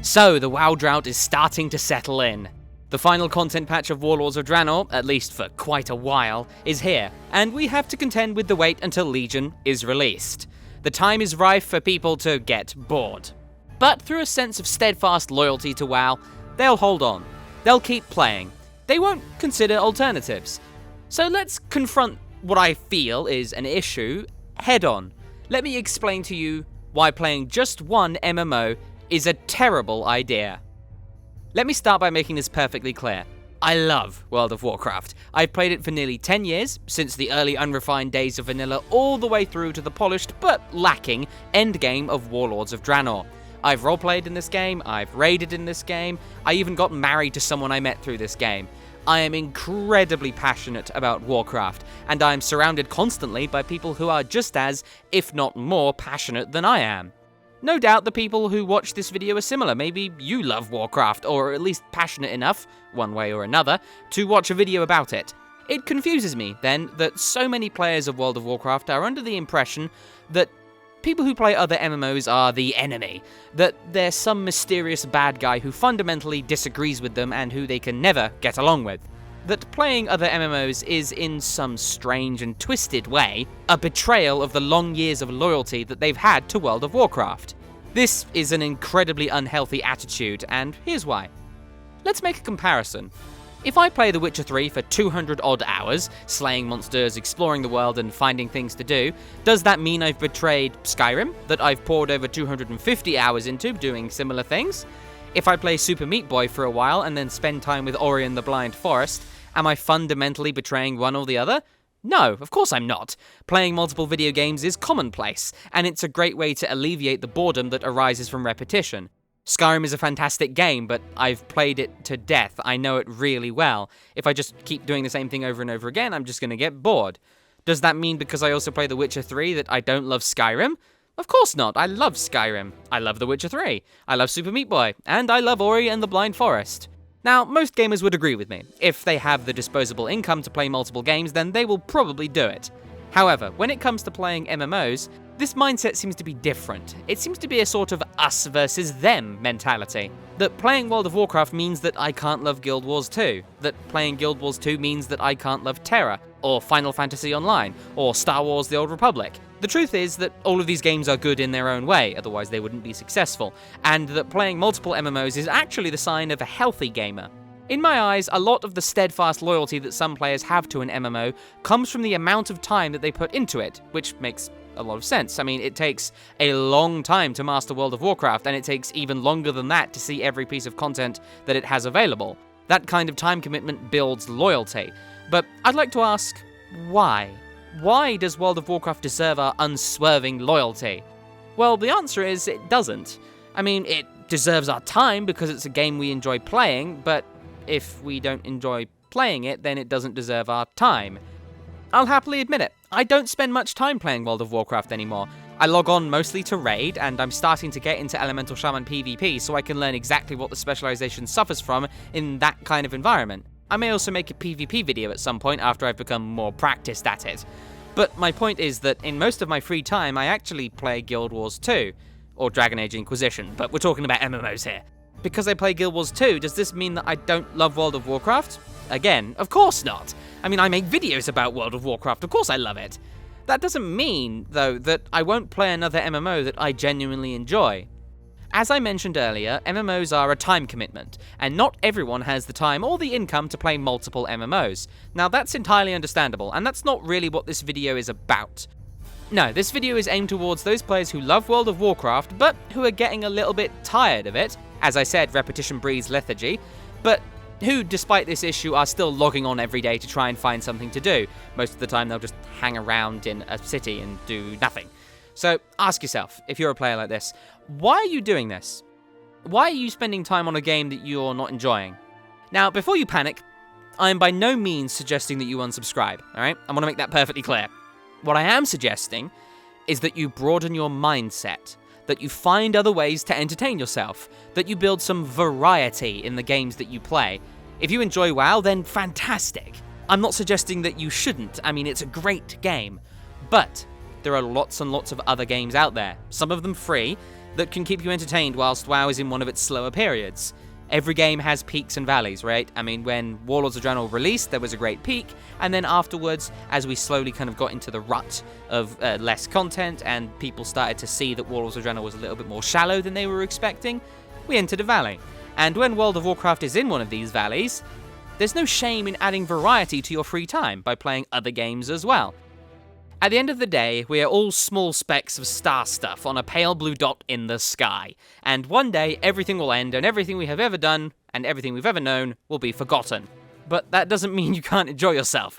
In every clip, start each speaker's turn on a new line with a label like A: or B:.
A: So the WoW drought is starting to settle in. The final content patch of Warlords of Draenor, at least for quite a while, is here, and we have to contend with the wait until Legion is released. The time is rife for people to get bored. But through a sense of steadfast loyalty to WoW, they'll hold on. They'll keep playing. They won't consider alternatives. So let's confront what I feel is an issue head on. Let me explain to you why playing just one MMO is a terrible idea. Let me start by making this perfectly clear. I love World of Warcraft. I've played it for nearly 10 years, since the early unrefined days of vanilla all the way through to the polished but lacking endgame of Warlords of Draenor. I've roleplayed in this game, I've raided in this game, I even got married to someone I met through this game. I am incredibly passionate about Warcraft, and I am surrounded constantly by people who are just as, if not more, passionate than I am. No doubt the people who watch this video are similar. Maybe you love Warcraft, or at least passionate enough, one way or another, to watch a video about it. It confuses me, then, that so many players of World of Warcraft are under the impression that people who play other MMOs are the enemy, that they're some mysterious bad guy who fundamentally disagrees with them and who they can never get along with. That playing other MMOs is, in some strange and twisted way, a betrayal of the long years of loyalty that they've had to World of Warcraft. This is an incredibly unhealthy attitude, and here's why. Let's make a comparison. If I play The Witcher 3 for 200 odd hours, slaying monsters, exploring the world and finding things to do, does that mean I've betrayed Skyrim, that I've poured over 250 hours into doing similar things? If I play Super Meat Boy for a while and then spend time with Ori and the Blind Forest, am I fundamentally betraying one or the other? No, of course I'm not. Playing multiple video games is commonplace, and it's a great way to alleviate the boredom that arises from repetition. Skyrim is a fantastic game, but I've played it to death. I know it really well. If I just keep doing the same thing over and over again, I'm just going to get bored. Does that mean because I also play The Witcher 3 that I don't love Skyrim? Of course not. I love Skyrim. I love The Witcher 3. I love Super Meat Boy. And I love Ori and the Blind Forest. Now, most gamers would agree with me. If they have the disposable income to play multiple games, then they will probably do it. However, when it comes to playing MMOs, this mindset seems to be different. It seems to be a sort of us versus them mentality. That playing World of Warcraft means that I can't love Guild Wars 2. That playing Guild Wars 2 means that I can't love Terra, or Final Fantasy Online, or Star Wars The Old Republic. The truth is that all of these games are good in their own way, otherwise they wouldn't be successful, and that playing multiple MMOs is actually the sign of a healthy gamer. In my eyes, a lot of the steadfast loyalty that some players have to an MMO comes from the amount of time that they put into it, which makes a lot of sense. I mean, it takes a long time to master World of Warcraft, and it takes even longer than that to see every piece of content that it has available. That kind of time commitment builds loyalty. But I'd like to ask, why? Why does World of Warcraft deserve our unswerving loyalty? Well, the answer is it doesn't. I mean, it deserves our time because it's a game we enjoy playing, but if we don't enjoy playing it, then it doesn't deserve our time. I'll happily admit it, I don't spend much time playing World of Warcraft anymore. I log on mostly to raid, and I'm starting to get into Elemental Shaman PvP so I can learn exactly what the specialization suffers from in that kind of environment. I may also make a PvP video at some point after I've become more practiced at it. But my point is that in most of my free time I actually play Guild Wars 2, or Dragon Age Inquisition, but we're talking about MMOs here. Because I play Guild Wars 2, does this mean that I don't love World of Warcraft? Again, of course not. I mean, I make videos about World of Warcraft, of course I love it. That doesn't mean, though, that I won't play another MMO that I genuinely enjoy. As I mentioned earlier, MMOs are a time commitment, and not everyone has the time or the income to play multiple MMOs. Now that's entirely understandable, and that's not really what this video is about. No, this video is aimed towards those players who love World of Warcraft, but who are getting a little bit tired of it. As I said, repetition breeds lethargy, but who, despite this issue, are still logging on every day to try and find something to do. Most of the time they'll just hang around in a city and do nothing. So ask yourself, if you're a player like this, why are you doing this? Why are you spending time on a game that you're not enjoying? Now, before you panic, I am by no means suggesting that you unsubscribe, alright? I want to make that perfectly clear. What I am suggesting is that you broaden your mindset, that you find other ways to entertain yourself, that you build some variety in the games that you play. If you enjoy WoW, then fantastic. I'm not suggesting that you shouldn't. I mean, it's a great game. But there are lots and lots of other games out there, some of them free, that can keep you entertained whilst WoW is in one of its slower periods. Every game has peaks and valleys, right? I mean, when Warlords of Draenor released, there was a great peak, and then afterwards, as we slowly kind of got into the rut of less content, and people started to see that Warlords of Draenor was a little bit more shallow than they were expecting, we entered a valley. And when World of Warcraft is in one of these valleys, there's no shame in adding variety to your free time by playing other games as well. At the end of the day, we are all small specks of star stuff on a pale blue dot in the sky, and one day everything will end and everything we have ever done and everything we've ever known will be forgotten. But that doesn't mean you can't enjoy yourself.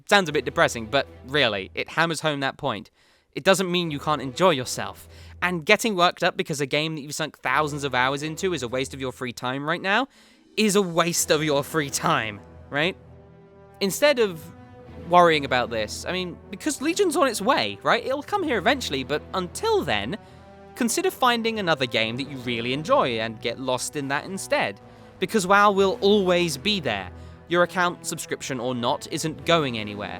A: Sounds a bit depressing, but really, it hammers home that point. It doesn't mean you can't enjoy yourself. And getting worked up because a game that you've sunk thousands of hours into is a waste of your free time right now is a waste of your free time, right? Instead of worrying about this, I mean, because Legion's on its way, right? It'll come here eventually, but until then, consider finding another game that you really enjoy and get lost in that instead. Because WoW will always be there. Your account, subscription or not, isn't going anywhere.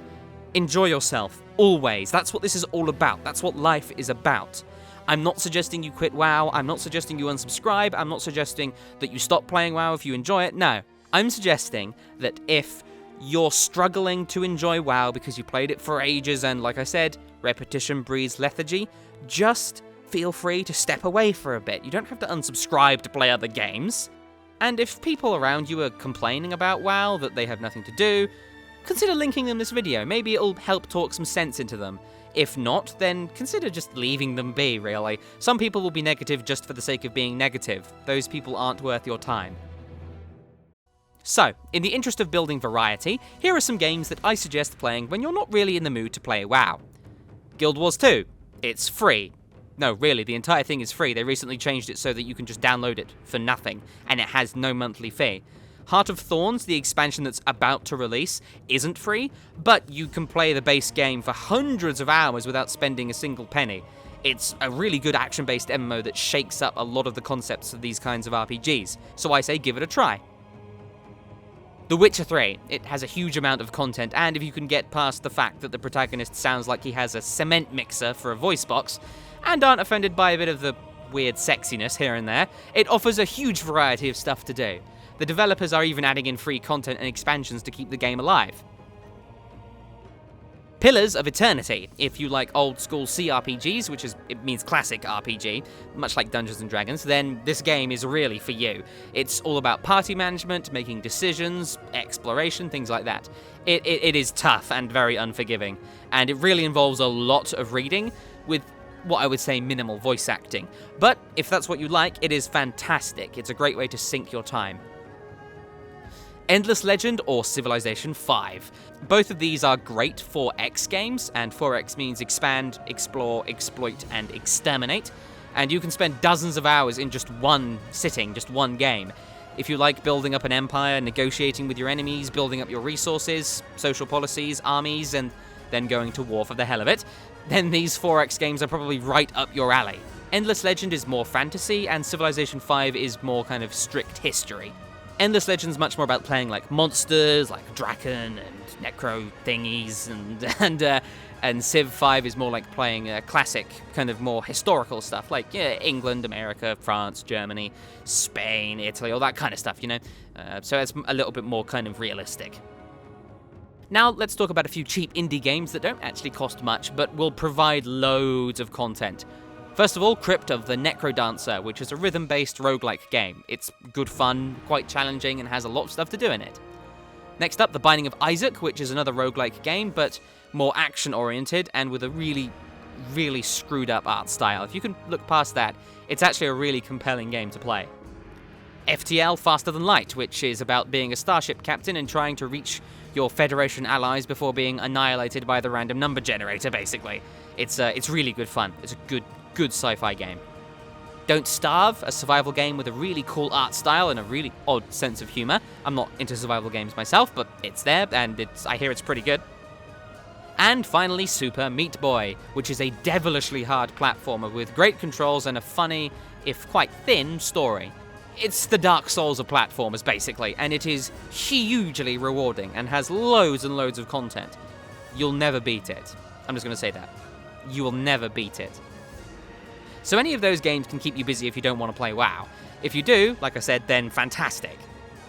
A: Enjoy yourself, always. That's what this is all about. That's what life is about. I'm not suggesting you quit WoW, I'm not suggesting you unsubscribe, I'm not suggesting that you stop playing WoW if you enjoy it, no. I'm suggesting that if you're struggling to enjoy WoW because you played it for ages and, like I said, repetition breeds lethargy, just feel free to step away for a bit. You don't have to unsubscribe to play other games. And if people around you are complaining about WoW, that they have nothing to do, consider linking them this video. Maybe it'll help talk some sense into them. If not, then consider just leaving them be, really. Some people will be negative just for the sake of being negative. Those people aren't worth your time. So, in the interest of building variety, here are some games that I suggest playing when you're not really in the mood to play WoW. Guild Wars 2. It's free. No, really, the entire thing is free. They recently changed it so that you can just download it for nothing, and it has no monthly fee. Heart of Thorns, the expansion that's about to release, isn't free, but you can play the base game for hundreds of hours without spending a single penny. It's a really good action-based MMO that shakes up a lot of the concepts of these kinds of RPGs, so I say give it a try. The Witcher 3, it has a huge amount of content, and if you can get past the fact that the protagonist sounds like he has a cement mixer for a voice box, and aren't offended by a bit of the weird sexiness here and there, it offers a huge variety of stuff to do. The developers are even adding in free content and expansions to keep the game alive. Pillars of Eternity, if you like old school CRPGs, it means classic RPG, much like Dungeons & Dragons, then this game is really for you. It's all about party management, making decisions, exploration, things like that. It is tough and very unforgiving, and it really involves a lot of reading, with what I would say minimal voice acting. But if that's what you like, it is fantastic. It's a great way to sink your time. Endless Legend or Civilization 5. Both of these are great 4X games, and 4X means expand, explore, exploit, and exterminate, and you can spend dozens of hours in just one sitting, just one game. If you like building up an empire, negotiating with your enemies, building up your resources, social policies, armies, and then going to war for the hell of it, then these 4X games are probably right up your alley. Endless Legend is more fantasy, and Civilization 5 is more kind of strict history. Endless Legend's much more about playing like monsters, like Draken and Necro thingies, and Civ 5 is more like playing classic, kind of more historical stuff, like England, America, France, Germany, Spain, Italy, all that kind of stuff, you know? So it's a little bit more kind of realistic. Now let's talk about a few cheap indie games that don't actually cost much, but will provide loads of content. First of all, Crypt of the Necrodancer, which is a rhythm-based roguelike game. It's good fun, quite challenging, and has a lot of stuff to do in it. Next up, The Binding of Isaac, which is another roguelike game, but more action-oriented and with a really, really screwed-up art style. If you can look past that, it's actually a really compelling game to play. FTL Faster Than Light, which is about being a starship captain and trying to reach your Federation allies before being annihilated by the random number generator, basically. It's really good fun. It's a good sci-fi game. Don't Starve, a survival game with a really cool art style and a really odd sense of humor. I'm not into survival games myself, but it's there, and I hear it's pretty good. And finally, Super Meat Boy, which is a devilishly hard platformer with great controls and a funny, if quite thin, story. It's the Dark Souls of platformers, basically, and it is hugely rewarding and has loads and loads of content. You'll never beat it. I'm just going to say that. You will never beat it. So any of those games can keep you busy if you don't want to play WoW. If you do, like I said, then fantastic.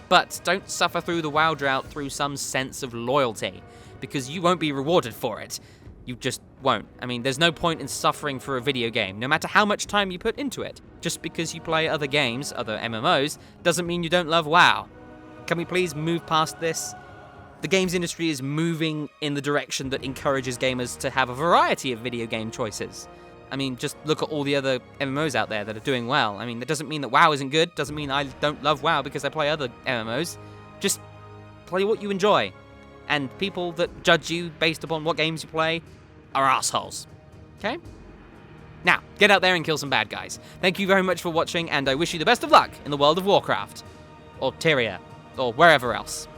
A: But don't suffer through the WoW drought through some sense of loyalty, because you won't be rewarded for it. You just won't. I mean, there's no point in suffering for a video game, no matter how much time you put into it. Just because you play other games, other MMOs, doesn't mean you don't love WoW. Can we please move past this? The games industry is moving in the direction that encourages gamers to have a variety of video game choices. I mean, just look at all the other MMOs out there that are doing well. I mean, that doesn't mean that WoW isn't good, doesn't mean I don't love WoW because I play other MMOs. Just play what you enjoy. And people that judge you based upon what games you play are assholes. Okay? Now, get out there and kill some bad guys. Thank you very much for watching, and I wish you the best of luck in the World of Warcraft. Or Tyria. Or wherever else.